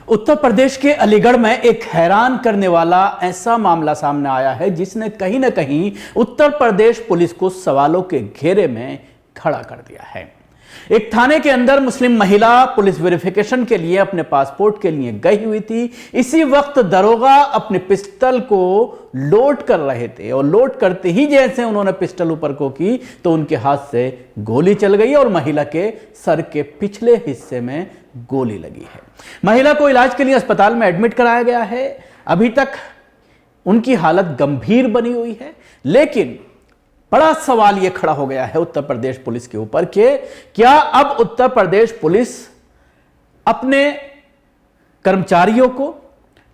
उत्तर प्रदेश के अलीगढ़ में एक हैरान करने वाला ऐसा मामला सामने आया है जिसने कहीं ना कहीं उत्तर प्रदेश पुलिस को सवालों के घेरे में खड़ा कर दिया है। एक थाने के अंदर मुस्लिम महिला पुलिस वेरिफिकेशन के लिए अपने पासपोर्ट के लिए गई हुई थी। इसी वक्त दरोगा अपने पिस्टल को लोड कर रहे थे और लोड करते ही जैसे उन्होंने पिस्टल ऊपर को की तो उनके हाथ से गोली चल गई और महिला के सर के पिछले हिस्से में गोली लगी है। महिला को इलाज के लिए अस्पताल में एडमिट कराया गया है। अभी तक उनकी हालत गंभीर बनी हुई है, लेकिन बड़ा सवाल यह खड़ा हो गया है उत्तर प्रदेश पुलिस के ऊपर कि क्या अब उत्तर प्रदेश पुलिस अपने कर्मचारियों को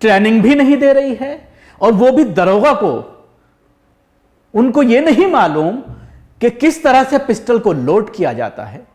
ट्रेनिंग भी नहीं दे रही है और वो भी दरोगा को। उनको यह नहीं मालूम कि किस तरह से पिस्टल को लोड किया जाता है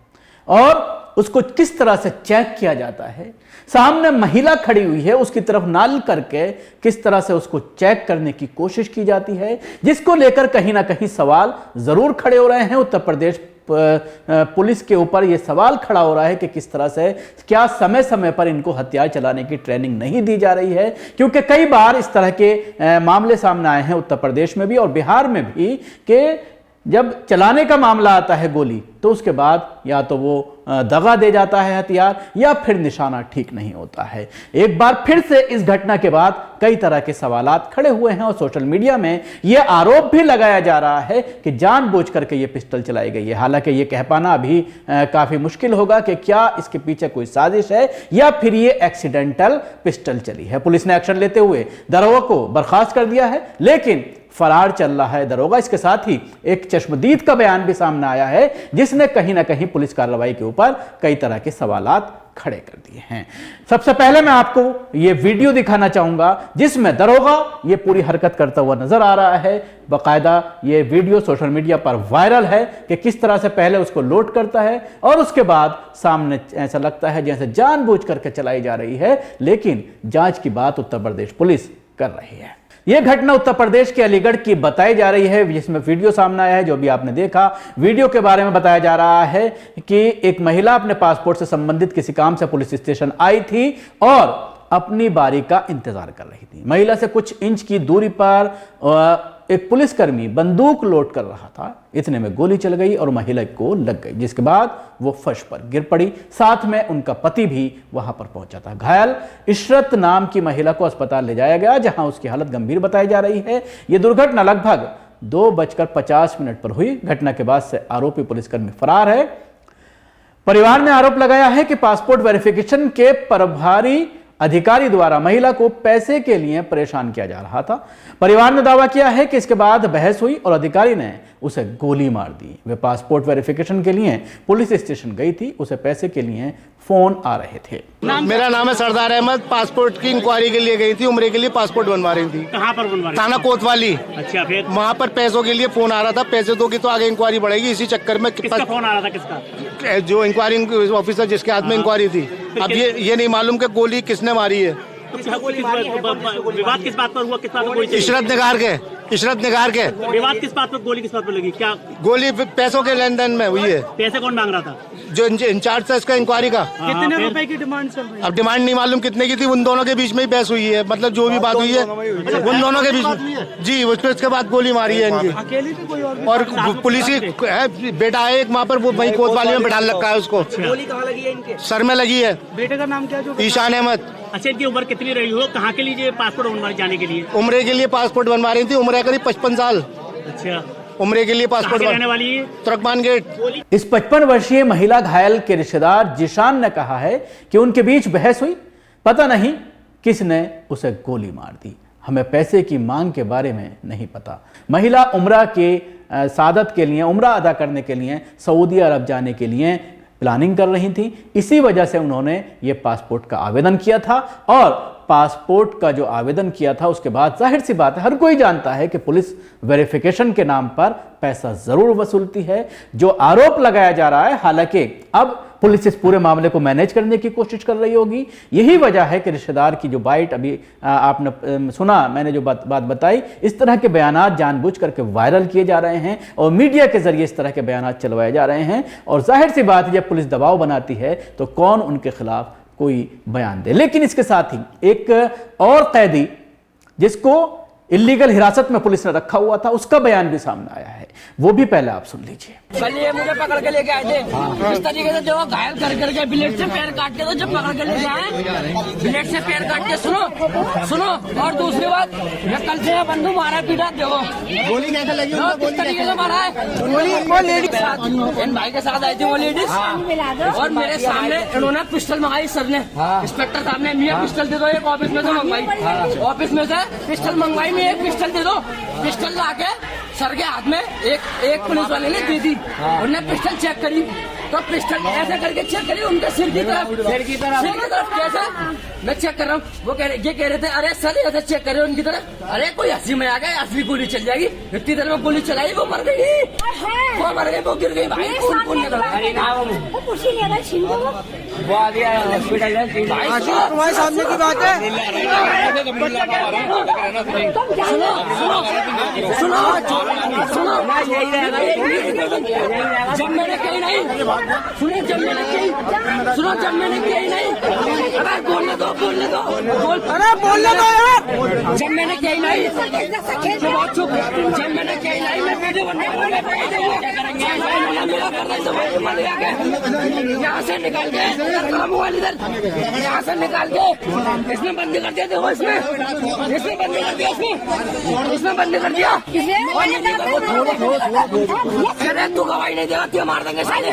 और उसको किस तरह से चेक किया जाता है। सामने महिला खड़ी हुई है, उसकी तरफ नाल करके किस तरह से उसको चेक करने की कोशिश की जाती है, जिसको लेकर कहीं ना कहीं सवाल जरूर खड़े हो रहे हैं। उत्तर प्रदेश पुलिस के ऊपर यह सवाल खड़ा हो रहा है कि किस तरह से क्या समय समय पर इनको हथियार चलाने की ट्रेनिंग नहीं दी जा रही है, क्योंकि कई बार इस तरह के मामले सामने आए हैं उत्तर प्रदेश में भी और बिहार में भी कि जब चलाने का मामला आता है गोली तो उसके बाद या तो वो दगा दे जाता है हथियार या फिर निशाना ठीक नहीं होता है। एक बार फिर से इस घटना के बाद कई तरह के सवालात खड़े हुए हैं और सोशल मीडिया में यह आरोप भी लगाया जा रहा है कि जानबूझ करके ये पिस्टल चलाई गई है। हालांकि ये कह पाना अभी काफी मुश्किल होगा कि क्या इसके पीछे कोई साजिश है या फिर ये एक्सीडेंटल पिस्टल चली है। पुलिस ने एक्शन लेते हुए दरोगा को बर्खास्त कर दिया है, लेकिन फरार चल रहा है दरोगा। इसके साथ ही एक चश्मदीद का बयान भी सामने आया है जिसने कहीं ना कहीं पुलिस कार्रवाई के ऊपर कई तरह के सवालात खड़े कर दिए हैं। सबसे पहले मैं आपको यह वीडियो दिखाना चाहूंगा जिसमें दरोगा ये पूरी हरकत करता हुआ नजर आ रहा है। बाकायदा ये वीडियो सोशल मीडिया पर वायरल है कि किस तरह से पहले उसको लोड करता है और उसके बाद सामने ऐसा लगता है जैसे जानबूझ करके चलाई जा रही है, लेकिन जांच की बात उत्तर प्रदेश पुलिस कर रही है। यह घटना उत्तर प्रदेश के अलीगढ़ की बताई जा रही है, जिसमें वीडियो सामने आया है जो भी आपने देखा। वीडियो के बारे में बताया जा रहा है कि एक महिला अपने पासपोर्ट से संबंधित किसी काम से पुलिस स्टेशन आई थी और अपनी बारी का इंतजार कर रही थी। महिला से कुछ इंच की दूरी पर एक पुलिसकर्मी बंदूक लोड कर रहा था। इतने में गोली चल गई और महिला को लग गई, जिसके बाद वो फर्श पर गिर पड़ी। साथ में उनका पति भी वहां पर पहुंचा था। घायल इशरत नाम की महिला को अस्पताल ले जाया गया, जहां उसकी हालत गंभीर बताई जा रही है। यह दुर्घटना लगभग 2:50 पर हुई। घटना के बाद से आरोपी पुलिसकर्मी फरार है। परिवार ने आरोप लगाया है कि पासपोर्ट वेरिफिकेशन के प्रभारी अधिकारी द्वारा महिला को पैसे के लिए परेशान किया जा रहा था। परिवार ने दावा किया है कि इसके बाद बहस हुई और अधिकारी ने उसे गोली मार दी। वे पासपोर्ट वेरिफिकेशन के लिए पुलिस स्टेशन गई थी, उसे पैसे के लिए फोन आ रहे थे। मेरा नाम है सरदार अहमद। पासपोर्ट की इंक्वायरी के लिए गई थी, उम्रे के लिए पासपोर्ट बनवा रही थी। कहाँ पर बनवा रही? थाना कोतवाली। अच्छा, फिर वहाँ पर पैसों के लिए फोन आ रहा था। पैसे दोगी तो आगे इंक्वायरी बढ़ेगी। इसी चक्कर में किसका फोन आ रहा था? किसका? जो इंक्वायरी ऑफिसर जिसके हाथ में इंक्वायरी थी। अब ये नहीं मालूम कि गोली किसने मारी है। विवाद किस बात पर हुआ? किस बात पर गोली? इशरत निगार के विवाद किस बात पर? गोली किस बात पर लगी? क्या गोली पैसों के लेन देन में हुई है। पैसे कौन मांग रहा था? जो इंचार्ज था इसका इंक्वायरी का। कितने रुपए की डिमांड चल रही है? अब डिमांड नहीं मालूम कितने की थी। उन दोनों के बीच में ही बहस हुई है। मतलब जो भी बात हुई है उन दोनों के बीच में जी, उसके बाद गोली मारी है इनकी। अकेले थी कोई और पुलिस की बेटा है एक, वहाँ पर वो वही कोतवाली में बैठा रखा है उसको। गोली कहाँ लगी है इनके? सर में लगी है। बेटे का नाम क्या? ईशान अहमद। अच्छा, इनकी उम्र कितनी रही हो? कहाँ के लिए पासपोर्ट बनवाने जाने के लिए? उम्रे के लिए पासपोर्ट बनवा रही थी। उम्र करीब 55 साल। अच्छा, उम्रे के लिए पासपोर्ट रहने वाली है? तुर्कमान गेट। इस 55 वर्षीय महिला घायल के रिश्तेदार जिशान ने कहा है कि उनके बीच बहस हुई, पता नहीं किसने उसे गोली मार दी। हमें पैसे की मांग के बारे में नहीं पता। महिला उम्रा के सादत के लिए, उम्रा अदा करने के लिए सऊदी अरब जाने के लिए प्लानिंग कर रही थी। इसी वजह से उन्होंने ये पासपोर्ट का आवेदन किया था और पासपोर्ट का जो आवेदन किया था उसके बाद जाहिर सी बात है, हर कोई जानता है कि पुलिस वेरिफिकेशन के नाम पर पैसा जरूर वसूलती है। जो आरोप लगाया जा रहा है, हालांकि अब पुलिस इस पूरे मामले को मैनेज करने की कोशिश कर रही होगी। यही वजह है कि रिश्तेदार की जो बाइट अभी आपने सुना, मैंने जो बात बताई, इस तरह के बयानात जानबूझ करके वायरल किए जा रहे हैं और मीडिया के जरिए इस तरह के बयानात चलवाए जा रहे हैं। और जाहिर सी बात है, जब पुलिस दबाव बनाती है तो कौन उनके खिलाफ कोई बयान दे। लेकिन इसके साथ ही एक और कैदी जिसको इलीगल हिरासत में पुलिस ने रखा हुआ था, उसका बयान भी सामने आया है, वो भी पहले आप सुन लीजिए। कल ये मुझे पकड़ के लेके आए थे, इस तरीके से जो घायल कर करके ब्लेड से पैर काट के, तो जब पकड़ के लेके आए ब्लेड से पैर काट के, सुनो और दूसरी बात, मैं कल से बंदूक मारा पीटा, देखो गोली कैसे लगी, किस तरीके से मारा है गोली। वो लेडीज इन भाई के साथ आई थी, वो लेडीज, और मेरे सामने इन्होंने पिस्टल मंगाई सर ने, इंस्पेक्टर साहब ने, मियाँ पिस्टल दे दो, एक ऑफिस में से मंगवाई, ऑफिस में से पिस्टल मंगवाई, मैं एक पिस्टल दे दो, पिस्टल लाके सर के हाथ में एक पुलिस वाले ने दी थी, उन्होंने पिस्टल चेक करी, तो पिस्टल ऐसे करके चेक करी उनके सिर की तरफ कैसे, मैं चेक कर रहा हूँ, वो ये कह रहे थे अरे सर ऐसे चेक करे उनकी तरफ, अरे कोई हंसी में आ गए, असली गोली चल जाएगी, इतनी देर में गोली चलाई, वो मर गई, वो गिर गई भाई, खून निकल हॉस्पिटल है तुम्हारे सामने की बात है। सुनो जब मैंने कही नहीं, सुनो जब मैंने कही नहीं, अरे बोलने दो अरे बोलने दो यार, जब मैंने कही नहीं, चुप, जब मैंने कही नहीं, मैं वीडियो यहाँ से निकाल के यहाँ से निकाल के इसमें बंदी कर दिया, देखो इसमें बंदी कर दिया, इसमें बंदी कर दिया, अरे तू गवाही नहीं देगा, तू मार देंगे साले,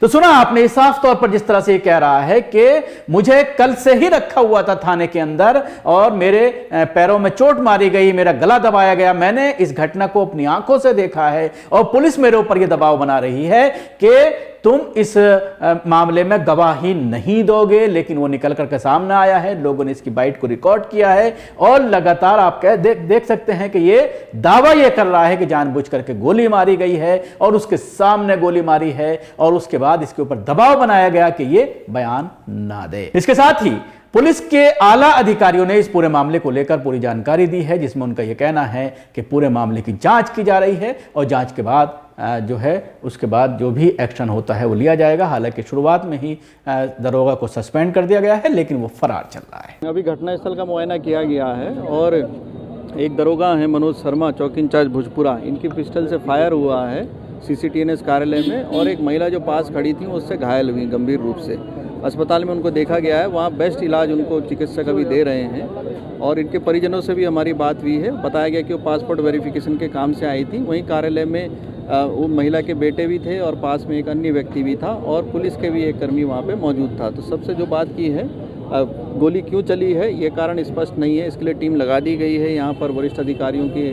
तो सुना आपने, साफ तौर पर जिस तरह से ये कह रहा है कि मुझे कल से ही रखा हुआ था थाने के अंदर और मेरे पैरों में चोट मारी गई, मेरा गला दबाया गया, मैंने इस घटना को अपनी आंखों से देखा है और पुलिस मेरे ऊपर यह दबाव बना रही है कि तुम इस मामले में गवाही नहीं दोगे। लेकिन वो निकल करके सामने आया है, लोगों ने इसकी बाइट को रिकॉर्ड किया है और लगातार आप देख सकते हैं कि ये दावा ये कर रहा है कि जानबूझ करके गोली मारी गई है और उसके सामने गोली मारी है और उसके बाद इसके ऊपर दबाव बनाया गया कि ये बयान ना दे। इसके साथ ही पुलिस के आला अधिकारियों ने इस पूरे मामले को लेकर पूरी जानकारी दी है, जिसमें उनका यह कहना है कि पूरे मामले की जांच की जा रही है और जांच के बाद जो है उसके बाद जो भी एक्शन होता है वो लिया जाएगा। हालांकि शुरुआत में ही दरोगा को सस्पेंड कर दिया गया है, लेकिन वो फरार चल रहा है। अभी घटनास्थल का मुआयना किया गया है और एक दरोगा है मनोज शर्मा, चौकी इंचार्ज भोजपुरा, इनकी पिस्टल से फायर हुआ है CCTNS कार्यालय में और एक महिला जो पास खड़ी थी उससे घायल हुई गंभीर रूप से। अस्पताल में उनको देखा गया है, वहाँ बेस्ट इलाज उनको चिकित्सक अभी दे रहे हैं और इनके परिजनों से भी हमारी बात हुई है। बताया गया कि वो पासपोर्ट वेरिफिकेशन के काम से आई थी, वहीं कार्यालय में वो महिला के बेटे भी थे और पास में एक अन्य व्यक्ति भी था और पुलिस के भी एक कर्मी वहाँ पे मौजूद था। तो सबसे जो बात की है, गोली क्यों चली है ये कारण स्पष्ट नहीं है, इसके लिए टीम लगा दी गई है यहाँ पर वरिष्ठ अधिकारियों की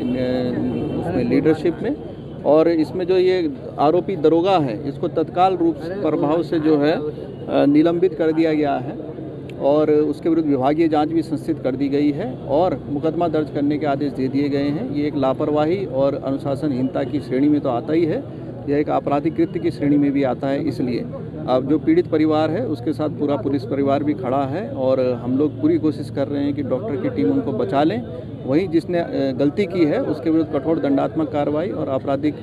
उसमें लीडरशिप में। और इसमें जो ये आरोपी दरोगा है इसको तत्काल रूप प्रभाव से जो है निलंबित कर दिया गया है और उसके विरुद्ध विभागीय जांच भी संस्थित कर दी गई है और मुकदमा दर्ज करने के आदेश दे दिए गए हैं। ये एक लापरवाही और अनुशासनहीनता की श्रेणी में तो आता ही है, यह एक आपराधिक कृत्य की श्रेणी में भी आता है। इसलिए अब जो पीड़ित परिवार है उसके साथ पूरा पुलिस परिवार भी खड़ा है और हम लोग पूरी कोशिश कर रहे हैं कि डॉक्टर की टीम उनको बचा लें। वहीं जिसने गलती की है उसके विरुद्ध कठोर दंडात्मक कार्रवाई और आपराधिक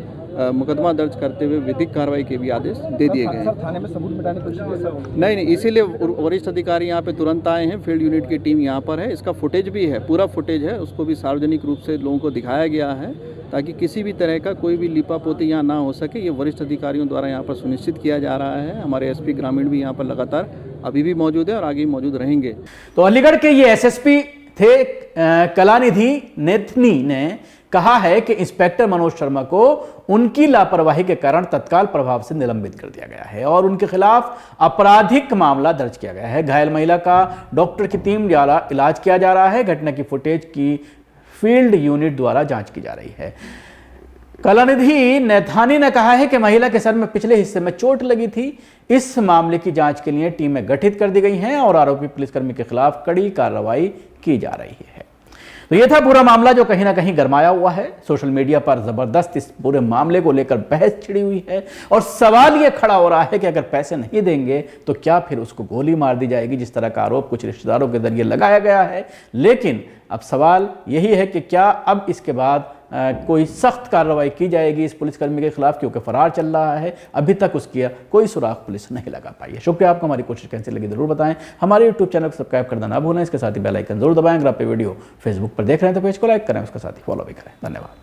मुकदमा दर्ज करते हुए विधिक कार्रवाई के भी आदेश दे दिए गए हैं। थाने में सबूत मिटाने की कोशिश की? नहीं, इसीलिए वरिष्ठ अधिकारी यहाँ पे तुरंत आए हैं, फील्ड यूनिट की टीम यहाँ पर है, इसका फुटेज भी है, पूरा फुटेज है, उसको भी सार्वजनिक रूप से लोगों को दिखाया गया है ताकि किसी भी तरह का कोई भी लिपापोती यहाँ ना हो सके। ये वरिष्ठ अधिकारियों द्वारा यहाँ पर सुनिश्चित किया जा रहा है। हमारे SP ग्रामीण भी यहाँ पर लगातार अभी भी मौजूद है और आगे भी मौजूद रहेंगे। तो अलीगढ़ के ये SSP थे कलानिधि नेथनी ने कहा है कि इंस्पेक्टर मनोज शर्मा को उनकी लापरवाही के कारण तत्काल प्रभाव से निलंबित कर दिया गया है और उनके खिलाफ आपराधिक मामला दर्ज किया गया है। घायल महिला का डॉक्टर की टीम द्वारा इलाज किया जा रहा है। घटना की फुटेज की फील्ड यूनिट द्वारा जांच की जा रही है। कलानिधि नेथानी ने कहा है कि महिला के सर में पिछले हिस्से में चोट लगी थी। इस मामले की जांच के लिए टीमें गठित कर दी गई हैं और आरोपी पुलिसकर्मी के खिलाफ कड़ी कार्रवाई की जा रही है। तो यह था पूरा मामला जो कहीं ना कहीं गरमाया हुआ है। सोशल मीडिया पर जबरदस्त इस पूरे मामले को लेकर बहस छिड़ी हुई है और सवाल यह खड़ा हो रहा है कि अगर पैसे नहीं देंगे तो क्या फिर उसको गोली मार दी जाएगी, जिस तरह का आरोप कुछ रिश्तेदारों के जरिए लगाया गया है। लेकिन अब सवाल यही है कि क्या अब इसके बाद कोई सख्त कार्रवाई की जाएगी इस पुलिसकर्मी के खिलाफ, क्योंकि फरार चल रहा है। अभी तक उसकी कोई सुराग पुलिस नहीं लगा पाई है। शुक्रिया आपको, हमारी कोशिश कैसी लगी जरूर बताएं। हमारे यूट्यूब चैनल को सब्सक्राइब करना ना भूलें, इसके साथ ही बेल आइकन जरूर दबाएं। अगर आप वीडियो फेसबुक पर देख रहे हैं तो पेज को लाइक करें, उसके साथ ही फॉलो भी करें। धन्यवाद।